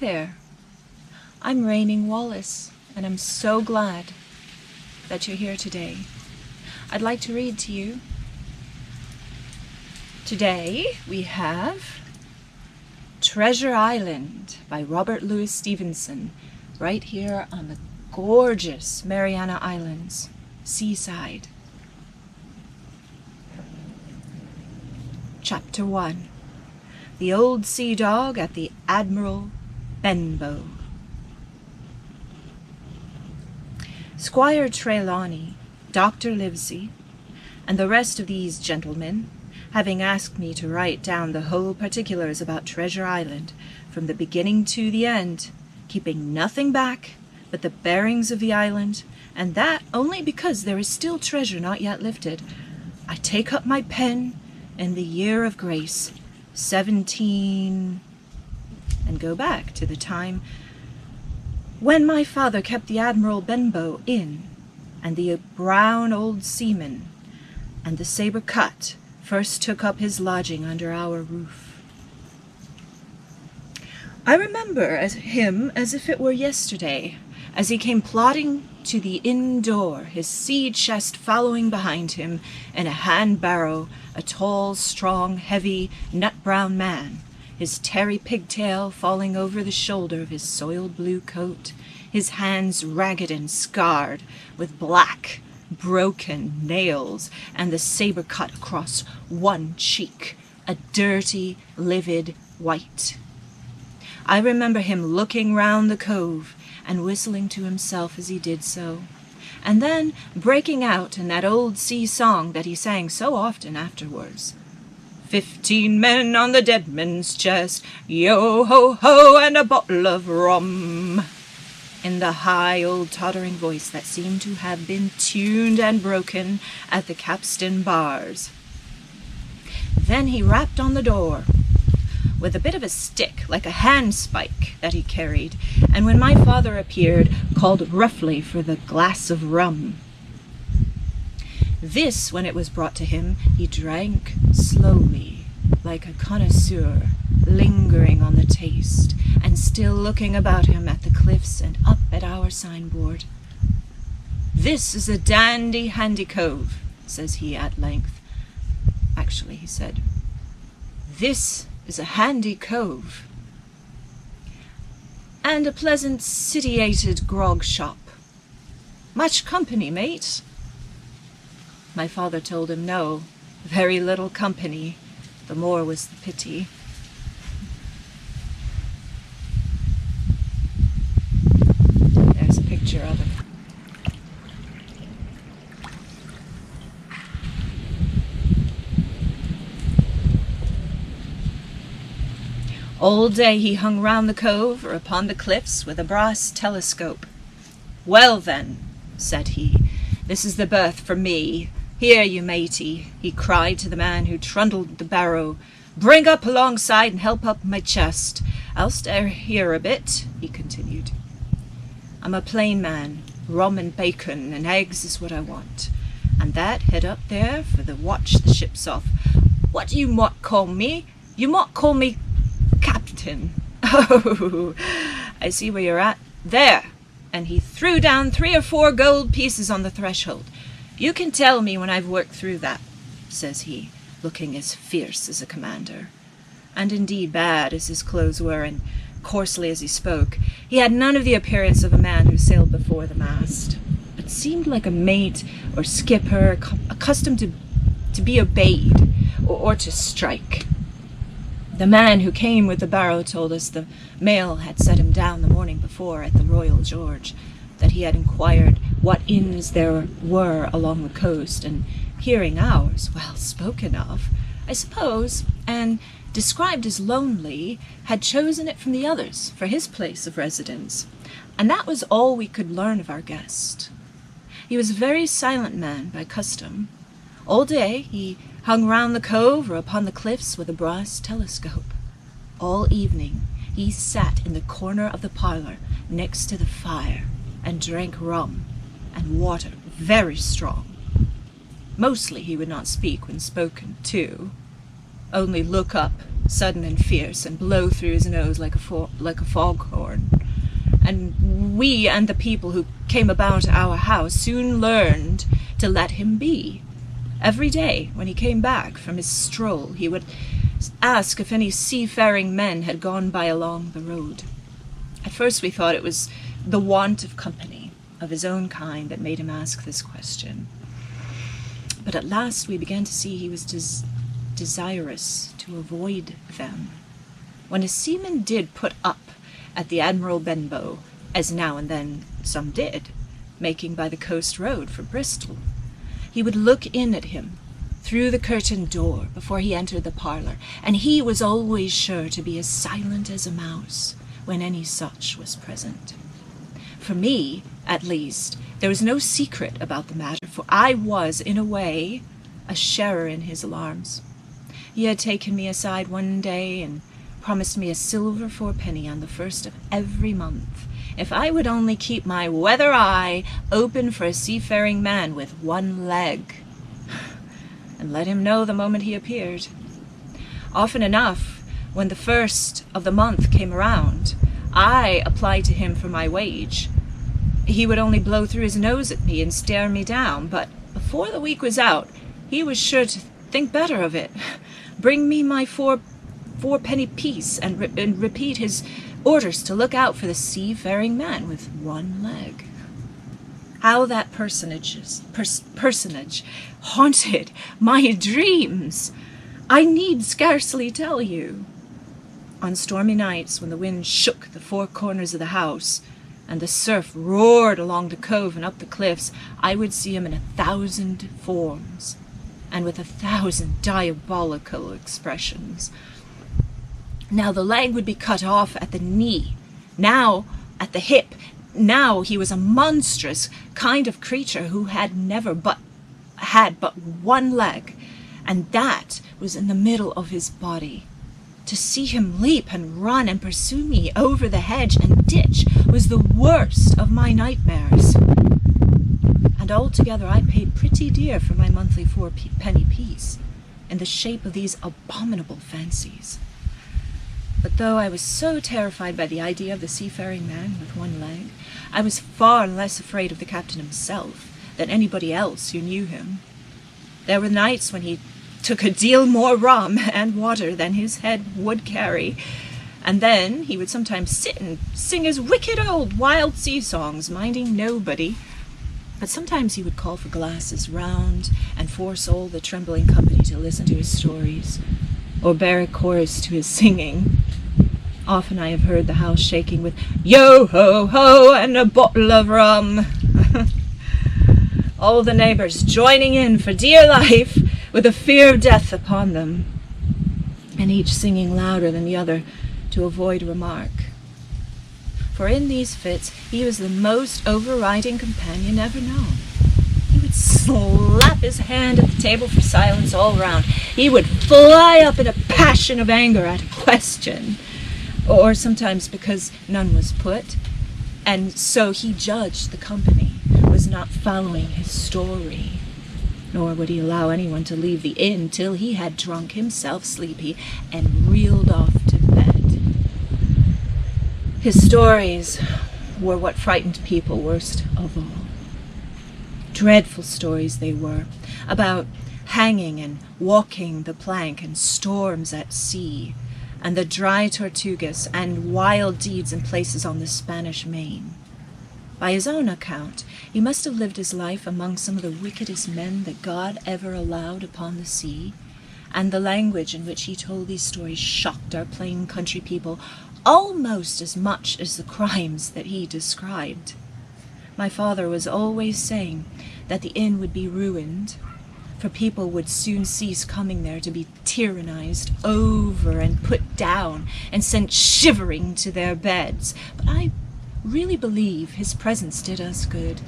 there. I'm Raining Wallace, and I'm so glad that you're here today. I'd like to read to you. Today we have Treasure Island by Robert Louis Stevenson, right here on the gorgeous Mariana Islands, seaside. Chapter 1. The Old Sea Dog at the Admiral Benbow. Squire Trelawney, Dr. Livesey, and the rest of these gentlemen, having asked me to write down the whole particulars about Treasure Island, from the beginning to the end, keeping nothing back but the bearings of the island, and that only because there is still treasure not yet lifted, I take up my pen in the year of grace, 17, and go back to the time when my father kept the Admiral Benbow Inn, and the brown old seaman and the saber cut first took up his lodging under our roof. I remember him as if it were yesterday, as he came plodding to the inn door, his sea chest following behind him, in a hand-barrow, a tall, strong, heavy, nut-brown man, his tarry pigtail falling over the shoulder of his soiled blue coat, his hands ragged and scarred, with black, broken nails, and the saber cut across one cheek, a dirty, livid white. I remember him looking round the cove, and whistling to himself as he did so, and then breaking out in that old sea song that he sang so often afterwards. 15 men on the dead man's chest, yo-ho-ho, and a bottle of rum, in the high old tottering voice that seemed to have been tuned and broken at the capstan bars. Then he rapped on the door with a bit of a stick, like a handspike, that he carried, and when my father appeared, called roughly for the glass of rum. This, when it was brought to him, he drank slowly, like a connoisseur, lingering on the taste, and still looking about him at the cliffs and up at our signboard. "This is a dandy handy cove," says he at length. Actually, he said, "This is a handy cove, and a pleasant sitiated grog shop. Much company, mate?" My father told him no, very little company, the more was the pity. There's a picture of him. All day he hung round the cove or upon the cliffs with a brass telescope. "Well then," said he, "this is the berth for me. Here, you matey," he cried to the man who trundled the barrow. "Bring up alongside and help up my chest. I'll stay here a bit," he continued. "I'm a plain man. Rum and bacon and eggs is what I want. And that head up there for the watch the ships off. What do you mought call me? You mought call me Captain. Oh, I see where you're at. There!" And he threw down 3 or 4 gold pieces on the threshold. "You can tell me when I've worked through that," says he, looking as fierce as a commander. And indeed, bad as his clothes were, and coarsely as he spoke, he had none of the appearance of a man who sailed before the mast, but seemed like a mate or skipper accustomed to be obeyed or to strike. The man who came with the barrow told us the mail had set him down the morning before at the Royal George, that he had inquired what inns there were along the coast, and hearing ours well spoken of, I suppose, and described as lonely, had chosen it from the others for his place of residence, and that was all we could learn of our guest. He was a very silent man by custom. All day he hung round the cove or upon the cliffs with a brass telescope. All evening he sat in the corner of the parlour next to the fire and drank rum and water very strong. Mostly he would not speak when spoken to, only look up sudden and fierce, and blow through his nose like a foghorn. And we and the people who came about our house soon learned to let him be. Every day, when he came back from his stroll, he would ask if any seafaring men had gone by along the road. At first we thought it was the want of company of his own kind that made him ask this question. But at last we began to see he was desirous to avoid them. When a seaman did put up at the Admiral Benbow, as now and then some did, making by the coast road for Bristol, he would look in at him through the curtained door before he entered the parlour, and he was always sure to be as silent as a mouse when any such was present. For me, at least, there was no secret about the matter, for I was, in a way, a sharer in his alarms. He had taken me aside one day and promised me a silver fourpenny on the first of every month, if I would only keep my weather eye open for a seafaring man with one leg, and let him know the moment he appeared. Often enough, when the first of the month came around, I applied to him for my wage. He would only blow through his nose at me and stare me down, but before the week was out, he was sure to think better of it, bring me my fourpenny piece, and repeat his orders to look out for the seafaring man with one leg. How that personage haunted my dreams, I need scarcely tell you. On stormy nights, when the wind shook the four corners of the house, and the surf roared along the cove and up the cliffs, I would see him in 1,000 forms, and with 1,000 diabolical expressions. Now the leg would be cut off at the knee, now at the hip. Now he was a monstrous kind of creature who had but one leg, and that was in the middle of his body. To see him leap and run and pursue me over the hedge and ditch was the worst of my nightmares. And altogether I paid pretty dear for my monthly fourpenny piece, in the shape of these abominable fancies. But though I was so terrified by the idea of the seafaring man with one leg, I was far less afraid of the captain himself than anybody else who knew him. There were nights when he took a deal more rum and water than his head would carry, and then he would sometimes sit and sing his wicked old wild sea songs, minding nobody. But sometimes he would call for glasses round and force all the trembling company to listen to his stories, or bear a chorus to his singing. Often I have heard the house shaking with "Yo-ho-ho" and a bottle of rum. All the neighbors joining in for dear life, with the fear of death upon them, and each singing louder than the other to avoid remark. For in these fits he was the most overriding companion ever known. He would slap his hand at the table for silence all round. He would fly up in a passion of anger at a question, or sometimes because none was put, and so he judged the company was not following his story. Nor would he allow anyone to leave the inn till he had drunk himself sleepy and reeled off to bed. His stories were what frightened people worst of all. Dreadful stories they were, about hanging and walking the plank and storms at sea, and the dry Tortugas, and wild deeds in places on the Spanish Main. By his own account, he must have lived his life among some of the wickedest men that God ever allowed upon the sea, and the language in which he told these stories shocked our plain country people almost as much as the crimes that he described. My father was always saying that the inn would be ruined, for people would soon cease coming there to be tyrannized over and put down and sent shivering to their beds. But I really believe his presence did us good.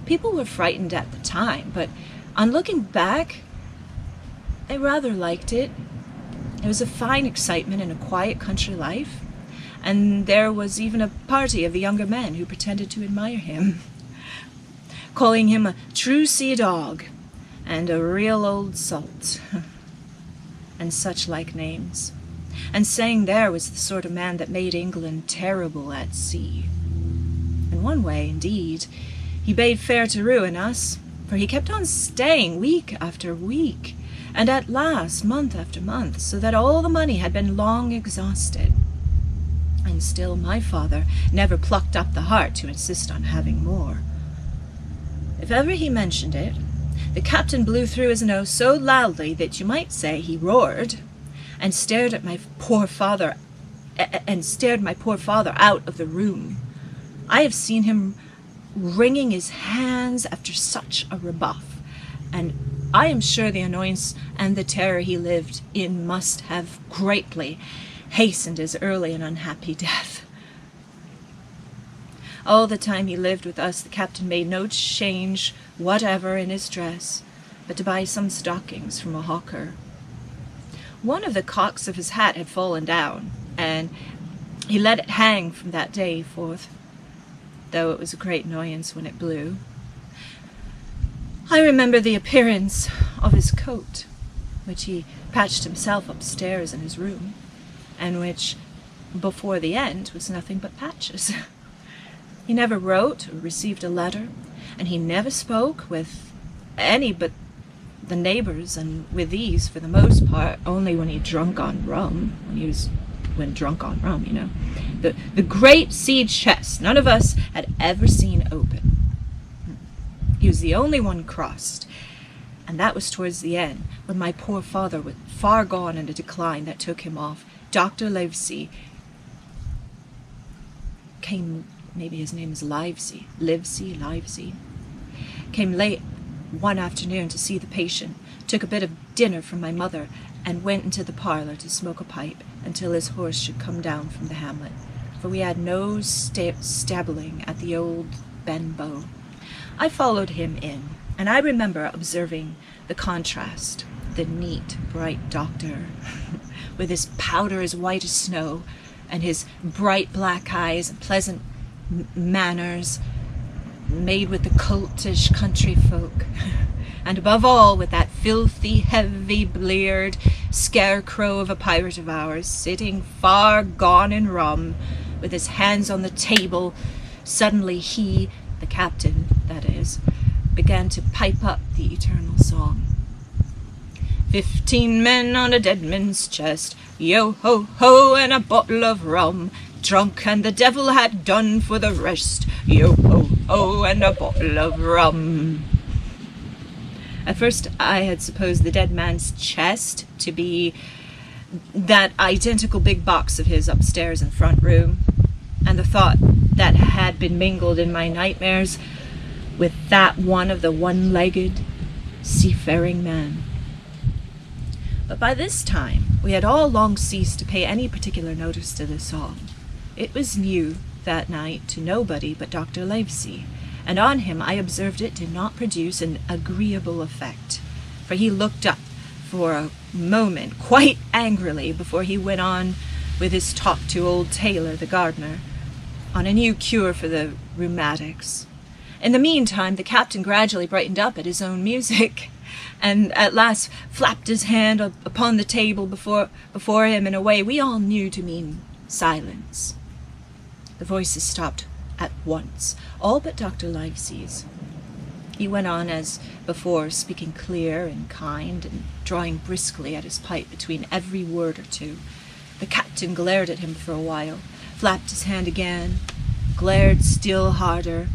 People were frightened at the time, but on looking back, they rather liked it. It was a fine excitement in a quiet country life, and there was even a party of the younger men who pretended to admire him, calling him a true sea dog and a real old salt. and such like names, and saying there was the sort of man that made England terrible at sea. In one way, indeed, he bade fair to ruin us, for he kept on staying week after week, and at last month after month, so that all the money had been long exhausted. And still my father never plucked up the heart to insist on having more. If ever he mentioned it, the captain blew through his nose so loudly that you might say he roared, and stared my poor father out of the room. I have seen him wringing his hands after such a rebuff, and I am sure the annoyance and the terror he lived in must have greatly hastened his early and unhappy death. All the time he lived with us, the captain made no change whatever in his dress, but to buy some stockings from a hawker. One of the cocks of his hat had fallen down, and he let it hang from that day forth, though it was a great annoyance when it blew. I remember the appearance of his coat, which he patched himself upstairs in his room, and which, before the end, was nothing but patches. He never wrote or received a letter, and he never spoke with any but the neighbors, and with these, for the most part, only when he drunk on rum, when drunk on rum, you know. The great sea chest none of us had ever seen open. He was the only one crossed, and that was towards the end, when my poor father was far gone in a decline that took him off. Dr. Livesey came, maybe his name is Livesey, came late one afternoon to see the patient, took a bit of dinner from my mother, and went into the parlour to smoke a pipe until his horse should come down from the hamlet, for we had no stabling at the old Benbow. I followed him in, and I remember observing the contrast, the neat, bright doctor, with his powder as white as snow, and his bright black eyes and pleasant manners, made with the coltish country folk, and above all with that filthy, heavy-bleared scarecrow of a pirate of ours, sitting far gone in rum, with his hands on the table. Suddenly he, the captain, that is, began to pipe up the eternal song. 15 men on a dead man's chest, yo-ho-ho, and a bottle of rum, drunk and the devil had done for the rest, yo-ho-ho, and a bottle of rum. At first I had supposed the dead man's chest to be that identical big box of his upstairs in the front room, and the thought that had been mingled in my nightmares with that one of the one-legged seafaring man. But by this time we had all long ceased to pay any particular notice to the song. It was new that night to nobody but Dr. Livesey, and on him I observed it did not produce an agreeable effect, for he looked up for a moment quite angrily before he went on with his talk to old Taylor, the gardener, on a new cure for the rheumatics. In the meantime, the captain gradually brightened up at his own music, and at last flapped his hand upon the table before him in a way we all knew to mean silence. The voices stopped at once, all but Dr. Livesey's. He went on as before, speaking clear and kind, and drawing briskly at his pipe between every word or two. The captain glared at him for a while, flapped his hand again, glared still harder,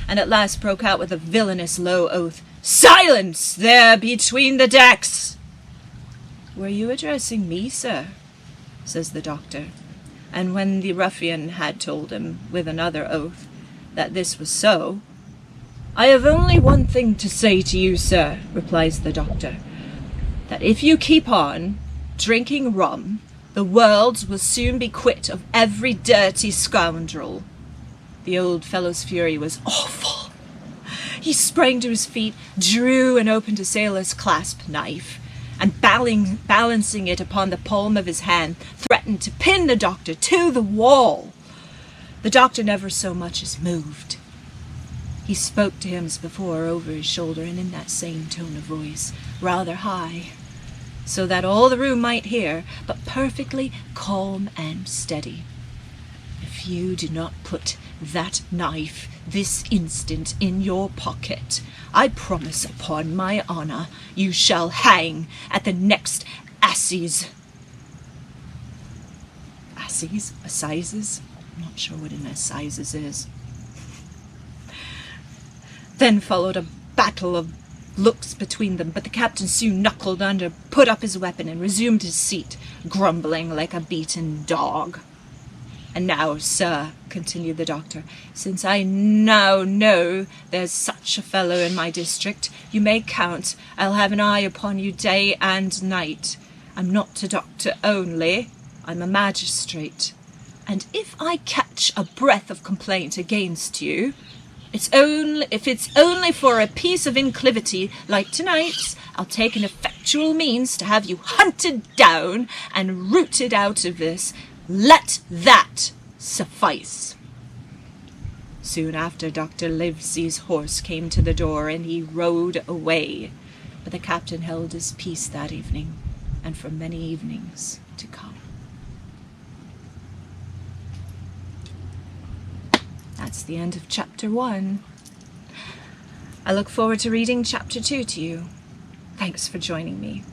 and at last broke out with a villainous low oath, "Silence there between the decks!" "Were you addressing me, sir?" says the doctor. And when the ruffian had told him, with another oath, that this was so, "I have only one thing to say to you, sir," replies the doctor, "that if you keep on drinking rum, the world will soon be quit of every dirty scoundrel." The old fellow's fury was awful. He sprang to his feet, drew and opened a sailor's clasp knife, and balancing it upon the palm of his hand, threatened to pin the doctor to the wall. The doctor never so much as moved. He spoke to him as before, over his shoulder, and in that same tone of voice, rather high. so that all the room might hear, but perfectly calm and steady. If you do not put that knife this instant in your pocket, I promise upon my honor you shall hang at the next Assizes. Assizes? I'm not sure what an Assizes is. Then followed a battle of looks between them, but the captain soon knuckled under, put up his weapon, and resumed his seat, grumbling like a beaten dog. And now, sir, continued the doctor, since I now know there's such a fellow in my district, you may count I'll have an eye upon you day and night. I'm not a doctor only, I'm a magistrate, and if I catch a breath of complaint against you, if it's only for a piece of inclivity like tonight's, I'll take an effectual means to have you hunted down and rooted out of this. Let that suffice. Soon after, Dr. Livesey's horse came to the door, and he rode away. But the captain held his peace that evening, and for many evenings to come. That's the end of chapter 1. I look forward to reading chapter 2 to you. Thanks for joining me.